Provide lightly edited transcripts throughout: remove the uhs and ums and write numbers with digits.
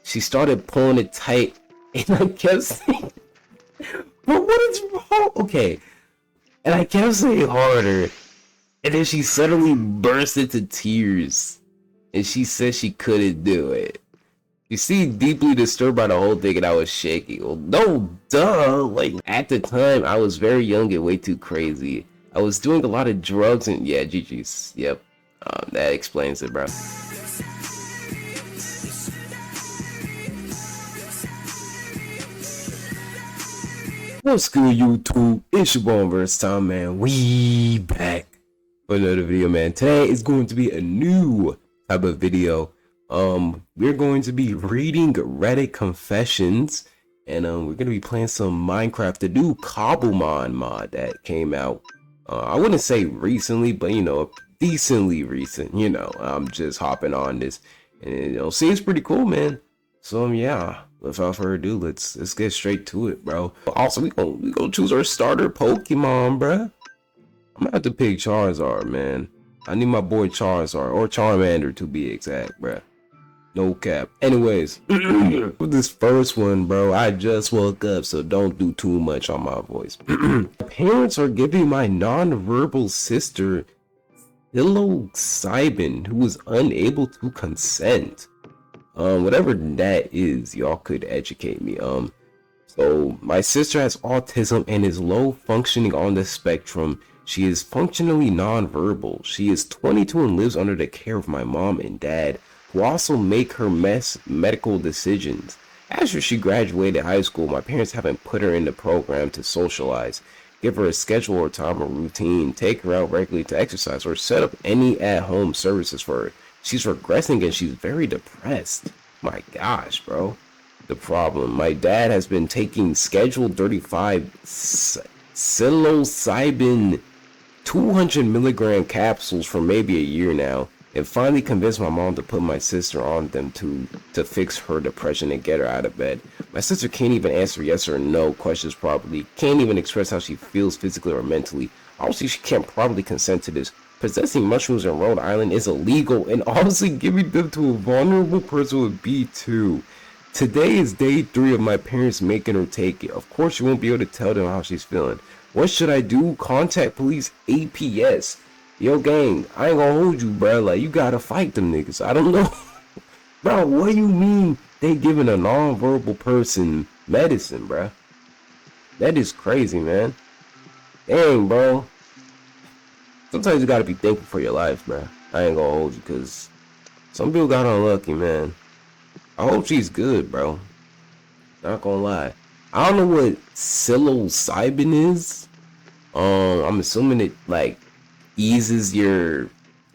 she started pulling it tight, and I kept saying, "But what is wrong?" Okay, and I kept saying harder, and then she suddenly burst into tears, and she said she couldn't do it. You seemed deeply disturbed by the whole thing, and I was shaking. Well, no, duh. Like, at the time, I was very young and way too crazy. I was doing a lot of drugs, and yeah, GG's. Yep, that explains it, bro. What's good, YouTube? It's your boy Versatile, man. We back for another video, man. Today is going to be a new type of video. We're going to be reading Reddit confessions, and we're gonna be playing some Minecraft, the new cobblemon mod that came out. I wouldn't say recently, but you know, decently recent. You know, I'm just hopping on this, and you know, seems pretty cool, man. So yeah, without further ado, let's get straight to it, bro. Also, we gonna choose our starter Pokemon, bruh. I'm gonna have to pick Charizard, man. I need my boy Charizard, or Charmander to be exact, bruh. No cap. Anyways, with this first one, bro, I just woke up, so don't do too much on my voice. Parents are giving my non-verbal sister psilocybin, who was unable to consent. Whatever that is, y'all could educate me. So my sister has autism and is low functioning on the spectrum. She is functionally non-verbal. She is 22 and lives under the care of my mom and dad, who also make her medical decisions. After she graduated high school, my parents haven't put her in the program to socialize, give her a schedule or time or routine, take her out regularly to exercise, or set up any at-home services for her. She's regressing and she's very depressed. My gosh, bro. The problem, my dad has been taking scheduled 35 psilocybin 200 milligram capsules for maybe a year now, and finally convinced my mom to put my sister on them to fix her depression and get her out of bed. My sister can't even answer yes or no questions properly, can't even express how she feels physically or mentally. Obviously, she can't probably consent to this. Possessing mushrooms in Rhode Island is illegal, and obviously giving them to a vulnerable person would be too. Today is day 3 of my parents making her take it. Of course, you won't be able to tell them how she's feeling. What should I do? Contact police APS. Yo, gang, I ain't gonna hold you, bro. Like, you gotta fight them niggas. I don't know. Bro, what do you mean they giving a non-verbal person medicine, bro? That is crazy, man. Dang, bro. Sometimes you gotta be thankful for your life, bro. I ain't gonna hold you, because some people got unlucky, man. I hope she's good, bro. Not gonna lie. I don't know what psilocybin is. I'm assuming it, like, eases it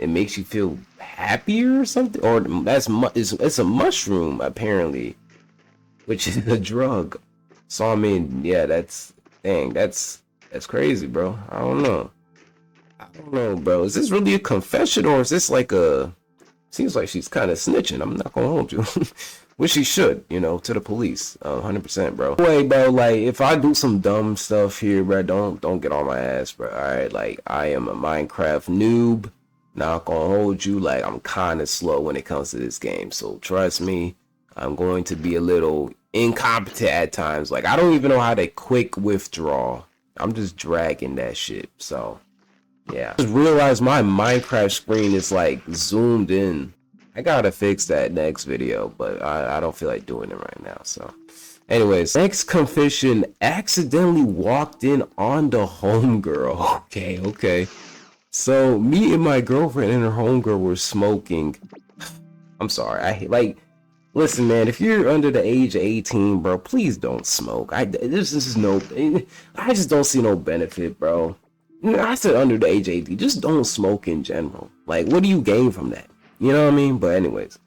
makes you feel happier or something, or it's a mushroom apparently, which is a drug. So I mean, yeah, that's crazy, bro. I don't know, bro. Is this really a confession, or is this like seems like she's kind of snitching? I'm not gonna hold you. Which she should, you know, to the police, 100%, bro. Anyway, bro, like, if I do some dumb stuff here, bro, don't get on my ass, bro. All right, like, I am a Minecraft noob. Not gonna hold you. Like, I'm kind of slow when it comes to this game, so trust me, I'm going to be a little incompetent at times. Like, I don't even know how to quick withdraw. I'm just dragging that shit. So yeah, just realized my Minecraft screen is like zoomed in. I gotta fix that next video, but I don't feel like doing it right now. So anyways, next confession: accidentally walked in on the homegirl. Okay. So me and my girlfriend and her homegirl were smoking. I'm sorry. Listen, man, if you're under the age of 18, bro, please don't smoke. I just don't see no benefit, bro. I said under the age of 18, just don't smoke in general. Like, what do you gain from that? You know what I mean? But anyways,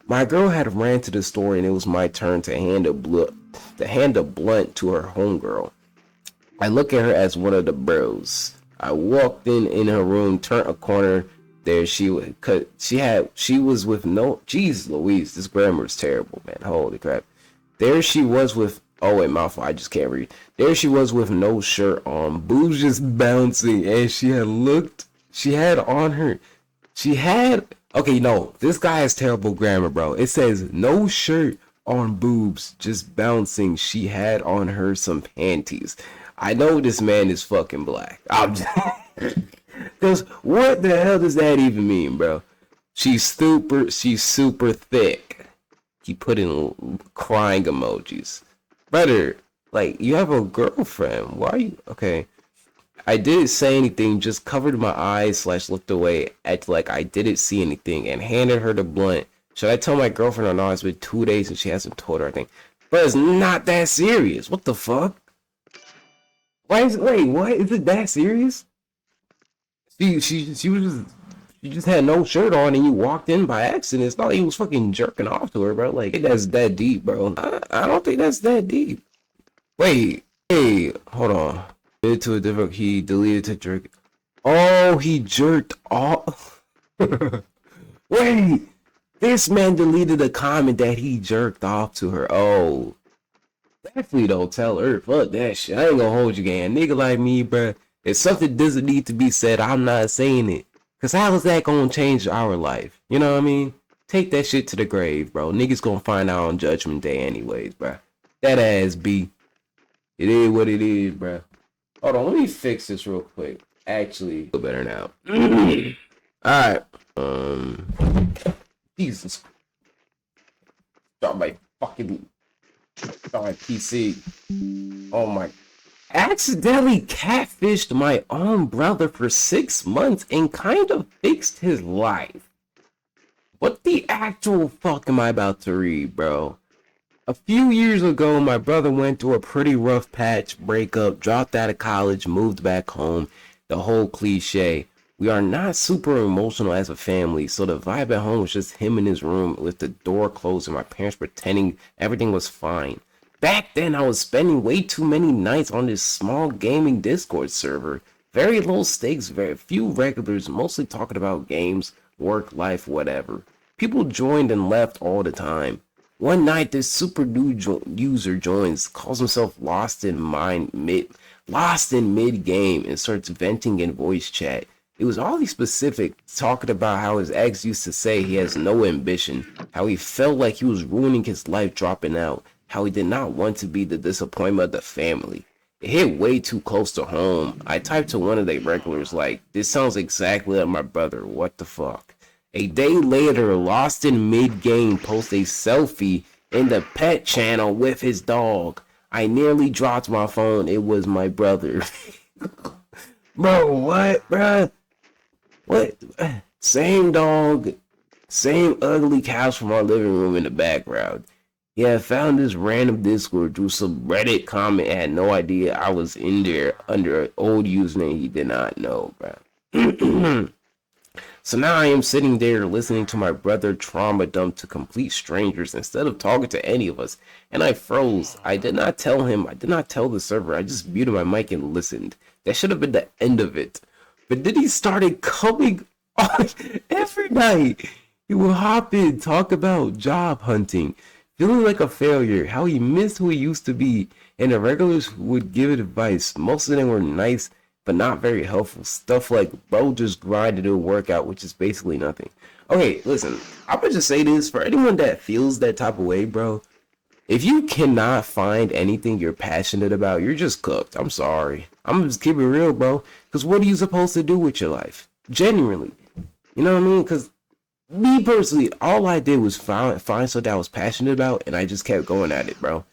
my girl had ran to the store, and it was my turn to hand a blunt to her homegirl. I look at her as one of the bros. I walked in her room, turned a corner. There she was with no, jeez Louise, this grammar is terrible, man. Holy crap. There she was with, oh wait, mouthful, I just can't read. There she was with no shirt on, boobs just bouncing, and okay, no, this guy has terrible grammar, bro. It says no shirt on boobs, just bouncing. She had on her some panties. I know this man is fucking black. I'm just, because what the hell does that even mean, bro? She's super thick. He put in crying emojis. Brother, like, you have a girlfriend. Why are you okay? I didn't say anything, just covered my eyes / looked away, acted like I didn't see anything, and handed her the blunt. Should I tell my girlfriend or not? It's been 2 days and she hasn't told her anything. But it's not that serious. What the fuck? Wait, what? Is it that serious? She just had no shirt on and you walked in by accident. It's not like he was fucking jerking off to her, bro. Like, that's that deep, bro. I don't think that's that deep. Wait, hey, hold on. To a different, he deleted to jerk. Oh, he jerked off. Wait, this man deleted a comment that he jerked off to her. Oh, definitely don't tell her. Fuck that shit. I ain't gonna hold you, gang. Nigga like me, bruh. If something doesn't need to be said, I'm not saying it. Cause how is that gonna change our life? You know what I mean? Take that shit to the grave, bro. Niggas gonna find out on Judgment Day anyways, bruh. That ass be. It is what it is, bruh. Hold on, let me fix this real quick. Actually, feel better now. Alright. Jesus. Start my PC. Oh my. Accidentally catfished my own brother for 6 months and kind of fixed his life. What the actual fuck am I about to read, bro? A few years ago, my brother went through a pretty rough patch, breakup, dropped out of college, moved back home, the whole cliche. We are not super emotional as a family, so the vibe at home was just him in his room with the door closed and my parents pretending everything was fine. Back then, I was spending way too many nights on this small gaming Discord server. Very low stakes, very few regulars, mostly talking about games, work, life, whatever. People joined and left all the time. One night, this super new user joins, calls himself Lost in mid-game, and starts venting in voice chat. It was oddly specific, talking about how his ex used to say he has no ambition, how he felt like he was ruining his life dropping out, how he did not want to be the disappointment of the family. It hit way too close to home. I typed to one of the regulars like, this sounds exactly like my brother, what the fuck? A day later, Lost in mid-game posts a selfie in the pet channel with his dog. I nearly dropped my phone, it was my brother. Bro, what, bruh? What? Same dog, same ugly couch from our living room in the background. Yeah, I found this random Discord through some Reddit comment. I had no idea I was in there under an old username he did not know, bro. So now I am sitting there listening to my brother trauma dump to complete strangers instead of talking to any of us. And I froze. I did not tell him. I did not tell the server. I just muted my mic and listened. That should have been the end of it. But then he started coming on every night. He would hop in, talk about job hunting, feeling like a failure, how he missed who he used to be, and the regulars would give advice. Most of them were nice, but not very helpful. Stuff like, bro, just grind to do a workout, which is basically nothing. Okay, listen, I'm gonna just say this, for anyone that feels that type of way, bro, if you cannot find anything you're passionate about, you're just cooked. I'm sorry. I'm just keep it real, bro, because what are you supposed to do with your life? Genuinely. You know what I mean? Because me personally, all I did was find something I was passionate about, and I just kept going at it, bro.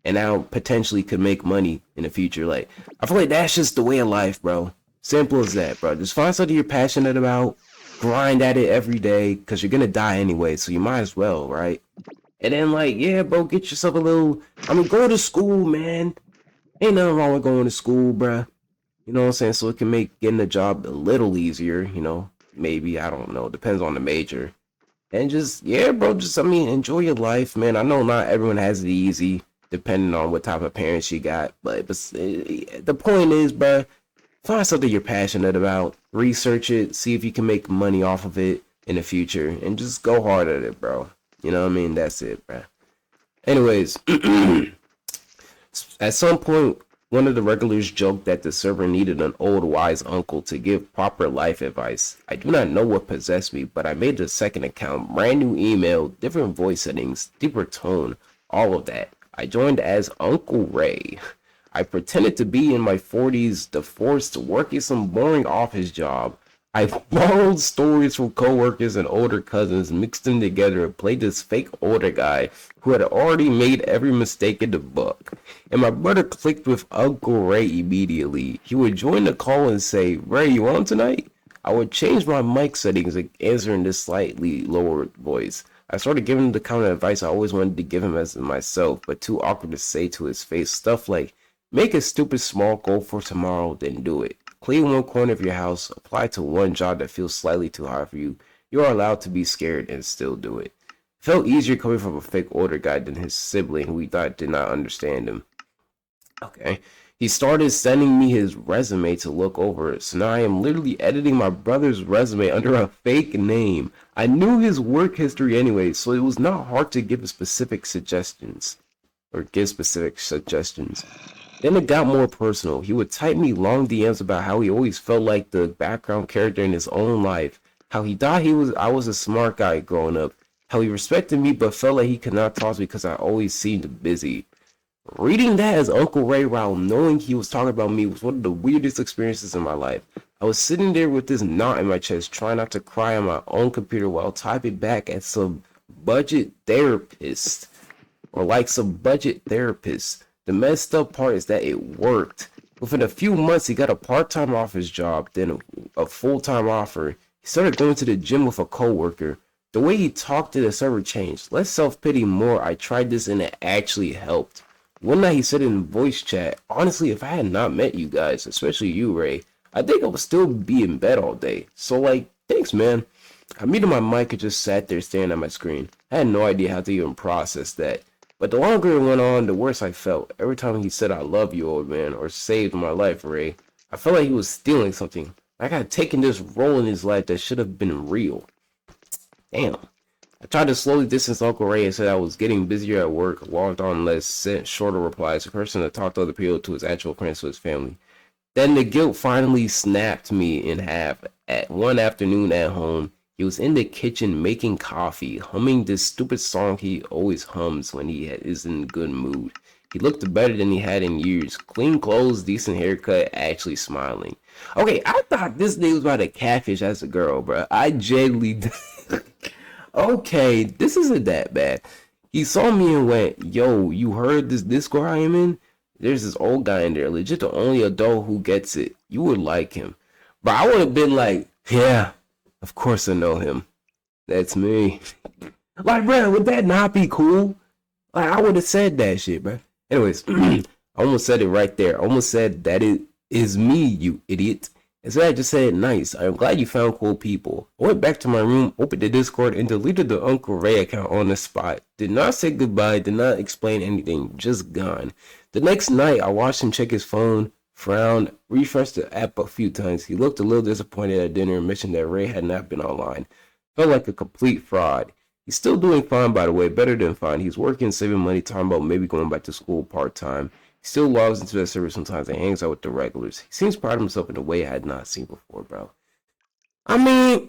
And now potentially could make money in the future. Like, I feel like that's just the way of life, bro. Simple as that, bro. Just find something you're passionate about, grind at it every day, because you're gonna die anyway, so you might as well, right? And then, like, yeah, bro, get yourself a little, go to school, man. Ain't nothing wrong with going to school, bro. You know what I'm saying? So it can make getting a job a little easier, you know. Maybe, I don't know. Depends on the major. And just, yeah, bro, just, enjoy your life, man. I know not everyone has it easy, depending on what type of parents you got. But the point is, bro, find something you're passionate about. Research it. See if you can make money off of it in the future. And just go hard at it, bro. You know what I mean? That's it, bro. Anyways, at some point, one of the regulars joked that the server needed an old wise uncle to give proper life advice. I do not know what possessed me, but I made a second account, brand new email, different voice settings, deeper tone, all of that. I joined as Uncle Ray. I pretended to be in my 40s, divorced, working some boring office job. I borrowed stories from coworkers and older cousins, mixed them together, and played this fake older guy who had already made every mistake in the book. And my brother clicked with Uncle Ray immediately. He would join the call and say, "Ray, you on tonight?" I would change my mic settings and answer in this slightly lower voice. I started giving him the kind of advice I always wanted to give him as myself, but too awkward to say to his face. Stuff like, make a stupid small goal for tomorrow, then do it. Clean one corner of your house, apply to one job that feels slightly too hard for you. You are allowed to be scared and still do it. It felt easier coming from a fake older guy than his sibling who he thought did not understand him. Okay. He started sending me his resume to look over, so now I am literally editing my brother's resume under a fake name. I knew his work history anyway, so it was not hard to give specific suggestions. Then it got more personal. He would type me long DMs about how he always felt like the background character in his own life, how he thought I was a smart guy growing up, how he respected me but felt like he could not talk to me because I always seemed busy. Reading that as Uncle Ray while knowing he was talking about me was one of the weirdest experiences in my life. I was sitting there with this knot in my chest, trying not to cry on my own computer while typing back at some budget therapist. The messed up part is that it worked. Within a few months, he got a part-time office job, then a full-time offer. He started going to the gym with a coworker. The way he talked to the server changed. Less self-pity, more. I tried this and it actually helped. One night he said in voice chat, honestly, if I had not met you guys, especially you, Ray, I think I would still be in bed all day. So like, thanks, man. I muted my mic and just sat there staring at my screen. I had no idea how to even process that. But the longer it went on, the worse I felt. Every time he said, "I love you, old man," or "saved my life, Ray," I felt like he was stealing something. Like I had taken this role in his life that should have been real. Damn. I tried to slowly distance Uncle Ray and said I was getting busier at work, logged on less, sent shorter replies, a person that talked to other people, to his actual friends, to his family. Then the guilt finally snapped me in half. At one afternoon at home, he was in the kitchen making coffee, humming this stupid song he always hums when he is in a good mood. He looked better than he had in years. Clean clothes, decent haircut, actually smiling. Okay, I thought this nigga was about to catfish as a girl, bro. I genuinely... Okay, this isn't that bad. He saw me and went, "Yo, you heard this Discord I am in? There's this old guy in there, legit the only adult who gets it. You would like him." But I would have been like, "Yeah, of course I know him. That's me." Like, bro, would that not be cool? Like, I would have said that shit, bro. Anyways, I almost said it right there. I almost said that it is me, you idiot. Instead, I just said, "Nice. I'm glad you found cool people." I went back to my room, opened the Discord, and deleted the Uncle Ray account on the spot. Did not say goodbye, did not explain anything, just gone. The next night, I watched him check his phone, frowned, refreshed the app a few times. He looked a little disappointed at dinner and mentioned that Ray had not been online. Felt like a complete fraud. He's still doing fine, by the way, better than fine. He's working, saving money, talking about maybe going back to school part-time. He still logs into that server sometimes and hangs out with the regulars. He seems proud of himself in a way I had not seen before, bro. I mean,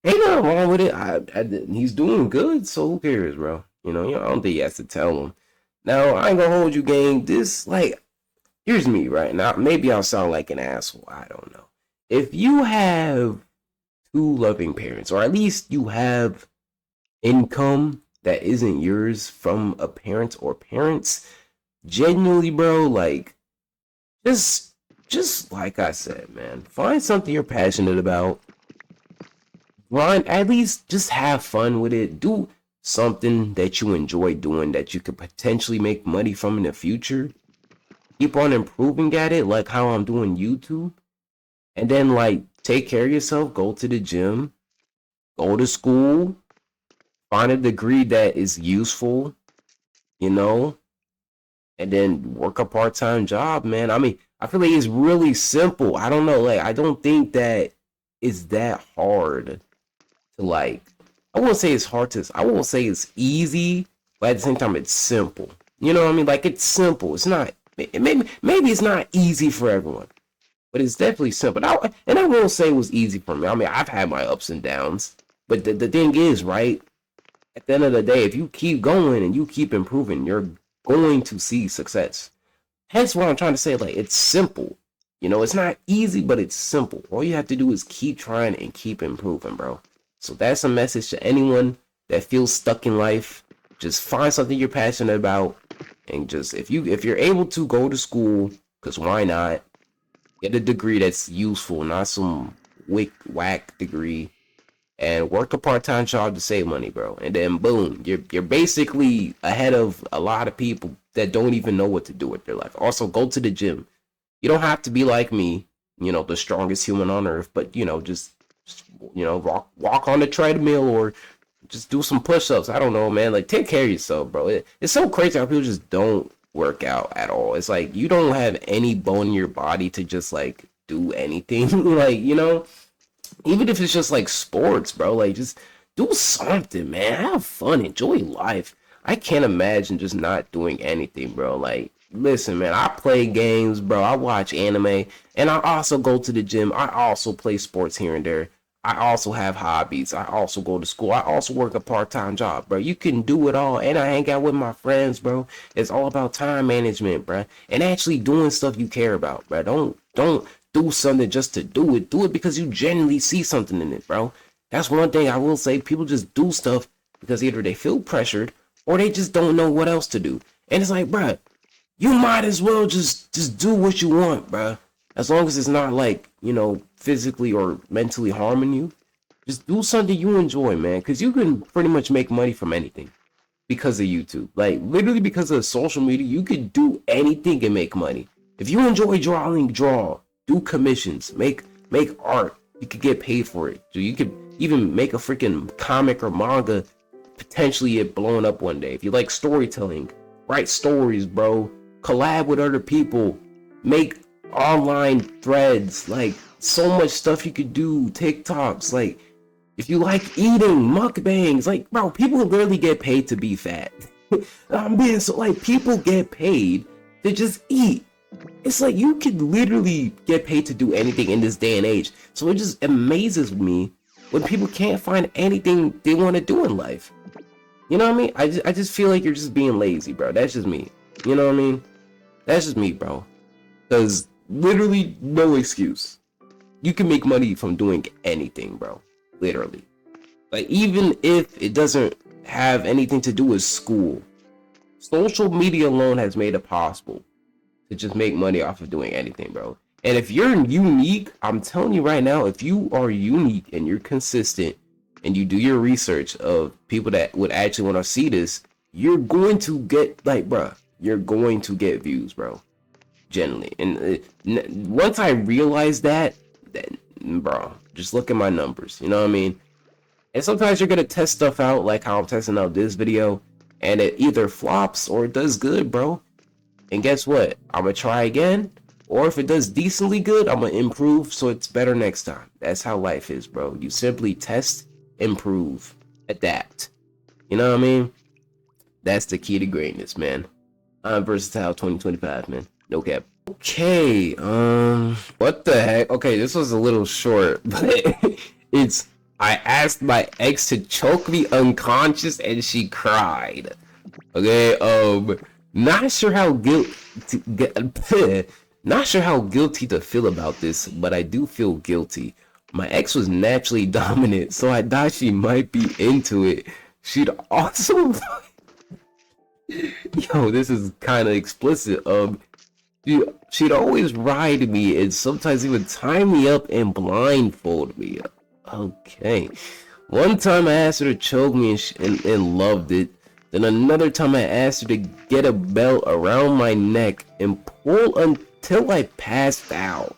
ain't nothing wrong with it. He's doing good, so who cares, bro? You know, I don't think he has to tell him. Now, I ain't gonna hold you, gang. This, like, here's me, right? Now, maybe I'll sound like an asshole. I don't know. If you have two loving parents, or at least you have income that isn't yours from a parent or parents, genuinely, bro, like, just like I said, man, find something you're passionate about. Grind, at least just have fun with it. Do something that you enjoy doing that you could potentially make money from in the future. Keep on improving at it, like how I'm doing YouTube. And then, like, take care of yourself, go to the gym, go to school, find a degree that is useful, you know, and then work a part-time job, man. I mean, I feel like it's really simple. I don't know, like, I don't think that it's that hard to, like, I won't say it's hard to, I won't say it's easy, but at the same time, it's simple. You know what I mean? Like, it's simple. It's not, maybe it's not easy for everyone, but it's definitely simple. And I won't say it was easy for me. I mean, I've had my ups and downs, but the thing is, right? at the end of the day, if you keep going and you keep improving, you're going to see success. Hence what I'm trying to say, like, it's simple. You know, it's not easy, but it's simple. All you have to do is keep trying and keep improving, bro. So that's a message to anyone that feels stuck in life. Just find something you're passionate about, and just if you're able to, go to school, because why not? Get a degree that's useful, not some whack degree, and work a part-time job to save money, bro. And then boom, you're basically ahead of a lot of people that don't even know what to do with their life. Also, go to the gym. You don't have to be like me, you know, the strongest human on earth, but you know, just you know, walk on the treadmill or just do some push-ups. I don't know, man. Like, take care of yourself, bro. It's so crazy how people just don't work out at all. It's like you don't have any bone in your body to just like do anything. Like, you know, even if it's just like sports, bro, like just do something, man. Have fun, enjoy life. I can't imagine just not doing anything, bro. Like, listen, man, I play games, bro. I watch anime, and I also go to the gym. I also play sports here and there. I also have hobbies. I also go to school. I also work a part-time job, bro. You can do it all, and I hang out with my friends, bro. It's all about time management, bro, and actually doing stuff you care about, bro. Don't do something just to do it. Do it because you genuinely see something in it, bro. That's one thing I will say. People just do stuff because either they feel pressured or they just don't know what else to do. And it's like, bro, you might as well just do what you want, bro. As long as it's not like, you know, physically or mentally harming you. Just do something you enjoy, man. Because you can pretty much make money from anything because of YouTube. Like, literally because of social media, you can do anything and make money. If you enjoy drawing, draw. Do commissions. Make art. You could get paid for it. So you could even make a freaking comic or manga, potentially it blowing up one day. If you like storytelling, write stories, bro. Collab with other people. Make online threads. Like, so much stuff you could do. TikToks. Like, if you like eating, mukbangs. Like, bro, people literally get paid to be fat. I'm being so, like, people get paid to just eat. It's like you could literally get paid to do anything in this day and age. So it just amazes me when people can't find anything they want to do in life. You know what I mean? I just feel like you're just being lazy, bro. That's just me. You know what I mean? That's just me, bro. Because literally no excuse. You can make money from doing anything, bro. Literally. Like, even if it doesn't have anything to do with school, social media alone has made it possible to just make money off of doing anything, bro. And if you're unique, I'm telling you right now, if you are unique and you're consistent and you do your research of people that would actually want to see this, you're going to get, like, bro, you're going to get views, bro. Generally. And once I realized that, then, bro, just look at my numbers. You know what I mean? And sometimes you're going to test stuff out, like how I'm testing out this video, and it either flops or it does good, bro. And guess what? I'm going to try again. Or if it does decently good, I'm going to improve so it's better next time. That's how life is, bro. You simply test, improve, adapt. You know what I mean? That's the key to greatness, man. I'm versatile 2025, man. No cap. Okay, what the heck? Okay, this was a little short, but it's, I asked my ex to choke me unconscious and she cried. Okay, not sure how not sure how guilty to feel about this, but I do feel guilty. My ex was naturally dominant, so I thought she might be into it. She'd also yo, this is kind of explicit. She'd always ride me and sometimes even tie me up and blindfold me. Okay. One time I asked her to choke me and loved it. Then another time I asked her to get a belt around my neck and pull until I passed out.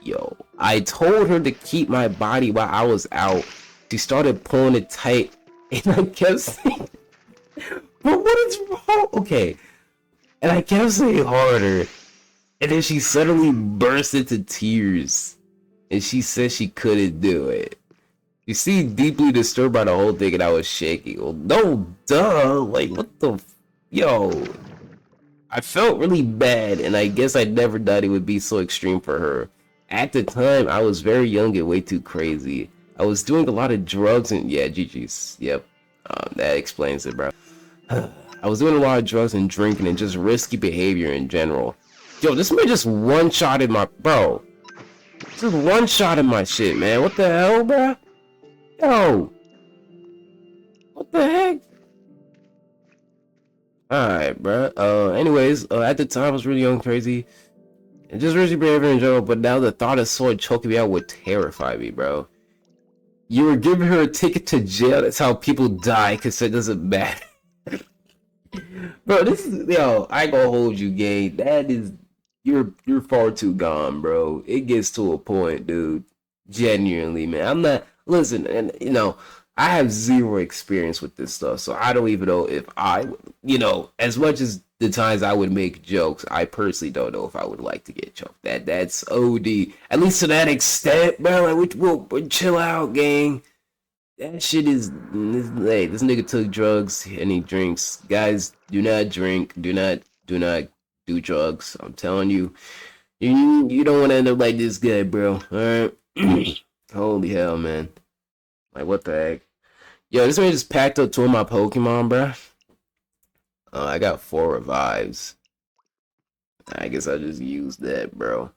Yo, I told her to keep my body while I was out. She started pulling it tight and I kept saying, but what is wrong? Okay. And I kept saying harder. And then she suddenly burst into tears. And she said she couldn't do it. You seemed deeply disturbed by the whole thing and I was shaking. Well, no, duh. Like, what the yo. I felt really bad and I guess I never thought it would be so extreme for her. At the time, I was very young and way too crazy. I was doing a lot of drugs and yeah, GG's. Yep. That explains it, bro. I was doing a lot of drugs and drinking and just risky behavior in general. Yo, this man just one-shotted my... Bro. Just one-shotted my shit, man. What the hell, bro? Yo. What the heck? Alright, bro. Anyways, at the time, I was really young, crazy. And just risky behavior in general, but now the thought of someone choking me out would terrify me, bro. You were giving her a ticket to jail. That's how people die, because it doesn't matter. Bro, this is... Yo, I ain't gonna hold you, gang. That is... You're far too gone, bro. It gets to a point, dude. Genuinely, man. I'm not... Listen, and, you know... I have zero experience with this stuff, so I don't even know if I, you know, as much as the times I would make jokes, I personally don't know if I would like to get choked. That's OD. At least to that extent, bro. Like, we'll chill out, gang. That shit is, hey, this nigga took drugs and he drinks. Guys, do not drink. Do not do drugs. I'm telling you, you don't want to end up like this guy, bro. All right. Holy hell, man. Like, what the heck? Yo, this man just packed up 2 of my Pokemon, bro. I got 4 revives. I guess I just used that, bro.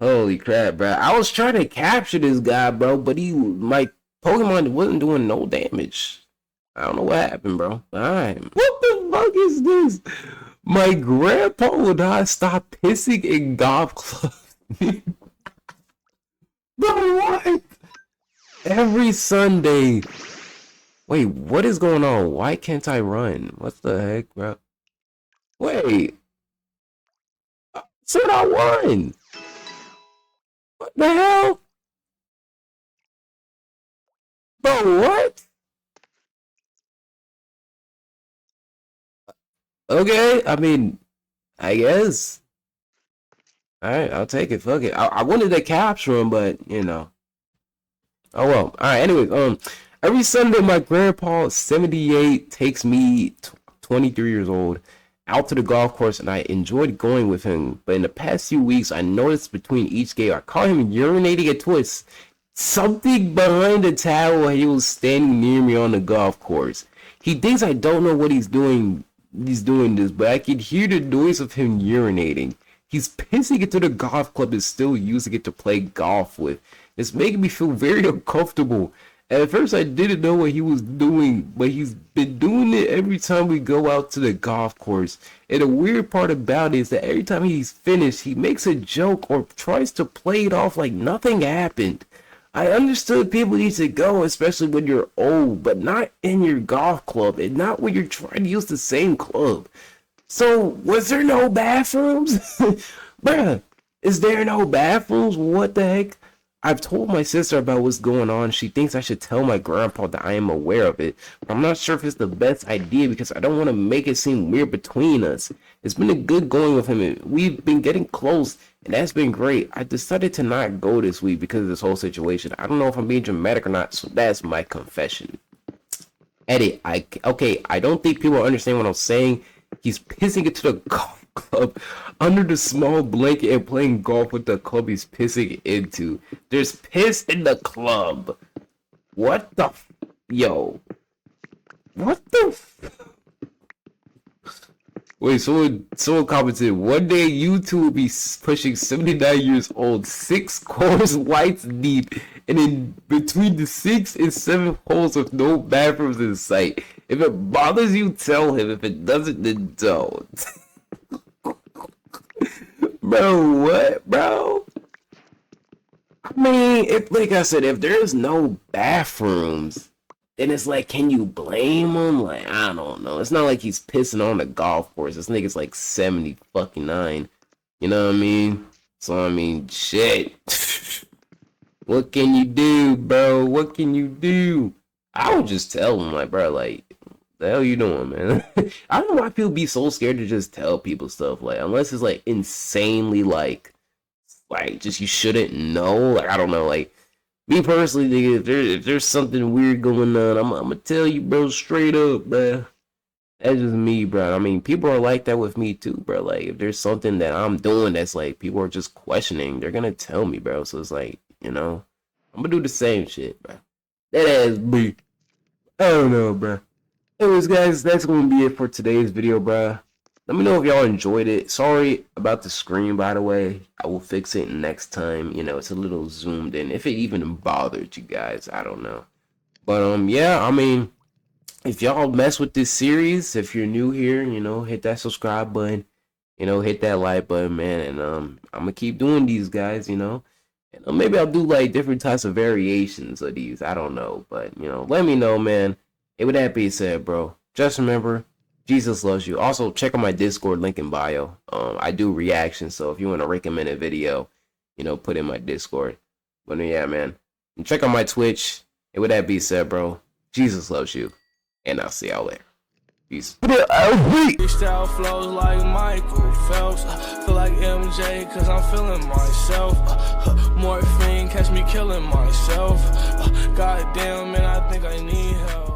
Holy crap, bro. I was trying to capture this guy, bro, but my Pokemon wasn't doing no damage. I don't know what happened, bro. Alright. What the fuck is this? My grandpa would not stop pissing in golf clubs. Bro, what? Every Sunday. Wait, what is going on? Why can't I run? What the heck, bro? Wait. I said I won. What the hell? Bro, what? Okay, I mean, I guess. Alright, I'll take it. Fuck it. I wanted to capture him, but, you know. Oh well. Alright, anyways, every Sunday my grandpa 78 takes me 23 years old out to the golf course and I enjoyed going with him. But in the past few weeks I noticed between each game I caught him urinating into something behind the towel while he was standing near me on the golf course. He thinks I don't know what he's doing this, but I can hear the noise of him urinating. He's pissing into the golf club and still using it to play golf with. It's making me feel very uncomfortable. At first I didn't know what he was doing, but he's been doing it every time we go out to the golf course. And the weird part about it is that every time he's finished, he makes a joke or tries to play it off like nothing happened. I understood people need to go, especially when you're old, but not in your golf club and not when you're trying to use the same club. So, was there no bathrooms? Bruh, is there no bathrooms? What the heck? I've told my sister about what's going on. She thinks I should tell my grandpa that I am aware of it. But I'm not sure if it's the best idea because I don't want to make it seem weird between us. It's been a good going with him and we've been getting close and that's been great. I decided to not go this week because of this whole situation. I don't know if I'm being dramatic or not, so that's my confession. Edit. Okay, I don't think people understand what I'm saying. He's pissing into the golf club under the small blanket and playing golf with the club he's pissing into. There's piss in the club. What the yo? What the Wait, someone commented, one day you two will be pushing 79 years old, 6 course lights deep, and in between the 6 and 7 holes with no bathrooms in sight. If it bothers you, tell him. If it doesn't, then don't. Bro, what, bro? I mean, if like I said, if there's no bathrooms, then it's like, can you blame him? Like, I don't know. It's not like he's pissing on the golf course. This nigga's like 70 fucking 9. You know what I mean? So, I mean, shit. What can you do, bro? What can you do? I would just tell him, like, bro, like, the hell you doing, man? I don't know why people be so scared to just tell people stuff. Like, unless it's, like, insanely, like, just you shouldn't know. Like, I don't know, like, me personally, nigga, if there's something weird going on, I'm gonna tell you, bro, straight up, bro. That's just me, bro. I mean, people are like that with me too, bro. Like, if there's something that I'm doing that's like people are just questioning, they're gonna tell me, bro. So it's like, you know, I'm gonna do the same shit, bro. That ass me. I don't know, bruh. Anyways, guys, that's gonna be it for today's video, bruh. Let me know if y'all enjoyed it. Sorry about the screen, by the way. I will fix it next time. You know, it's a little zoomed in. If it even bothered you guys, I don't know. But yeah, I mean, if y'all mess with this series, if you're new here, you know, hit that subscribe button. You know, hit that like button, man. And I'm gonna keep doing these, guys. You know, and maybe I'll do like different types of variations of these. I don't know, but you know, let me know, man. And with that being said, bro, just remember, Jesus loves you. Also, check out my Discord link in bio. I do reactions, so if you want to recommend a video, you know, put in my Discord. But yeah, man, and check out my Twitch. And with that being said, bro, Jesus loves you, and I'll see y'all later. Peace. Freestyle flows like Michael Phelps. Feel like MJ cause I'm feeling myself. Morphine catch me killing myself. Goddamn man, I think I need help.